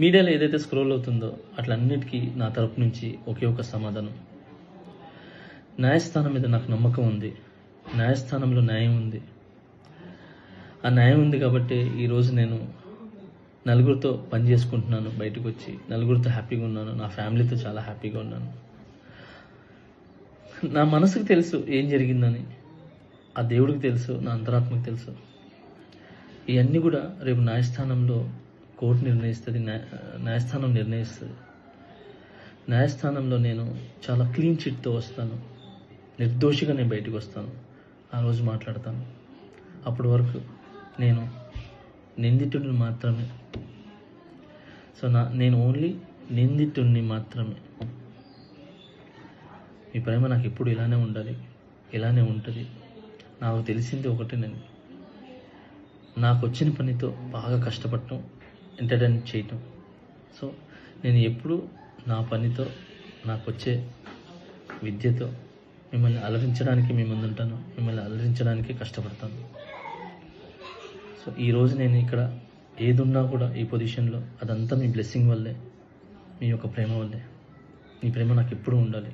మీడియాలో ఏదైతే స్క్రోల్ అవుతుందో అట్లన్నిటికీ నా తరపు నుంచి ఒకే ఒక సమాధానం. న్యాయస్థానం మీద నాకు నమ్మకం ఉంది. న్యాయస్థానంలో న్యాయం ఉంది. ఆ న్యాయం ఉంది కాబట్టి ఈరోజు నేను నలుగురితో పని చేసుకుంటున్నాను. బయటకు వచ్చి నలుగురితో హ్యాపీగా ఉన్నాను. నా ఫ్యామిలీతో చాలా హ్యాపీగా ఉన్నాను. నా మనసుకు తెలుసు ఏం జరిగిందని, ఆ దేవుడికి తెలుసు, నా అంతరాత్మకు తెలుసు. ఇవన్నీ కూడా రేపు న్యాయస్థానంలో కోర్టు నిర్ణయిస్తుంది, న్యాయస్థానం నిర్ణయిస్తుంది. న్యాయస్థానంలో నేను చాలా క్లీన్ చిట్తో వస్తాను. నిర్దోషిగా నేను బయటకు వస్తాను. ఆ రోజు మాట్లాడతాను. అప్పటి వరకు నేను నిందితుడిని మాత్రమే. సో నేను ఓన్లీ నిందితుడిని మాత్రమే. మీ ప్రేమ నాకు ఎప్పుడు ఇలానే ఉండాలి, ఇలానే ఉంటుంది. నాకు తెలిసింది ఒకటేనండి, నాకు వచ్చిన పనితో బాగా కష్టపడటం, ఎంటర్టైన్ చేయటం. సో నేను ఎప్పుడు నా పనితో, నాకు వచ్చే విద్యతో మిమ్మల్ని అలరించడానికి మీ ముందుంటాను. మిమ్మల్ని అలరించడానికి కష్టపడతాను. సో ఈరోజు నేను ఇక్కడ ఏదున్నా కూడా ఈ పొజిషన్లో, అదంతా మీ బ్లెస్సింగ్ వల్లే, మీ యొక్క ప్రేమ వల్లే. మీ ప్రేమ నాకు ఎప్పుడూ ఉండాలి.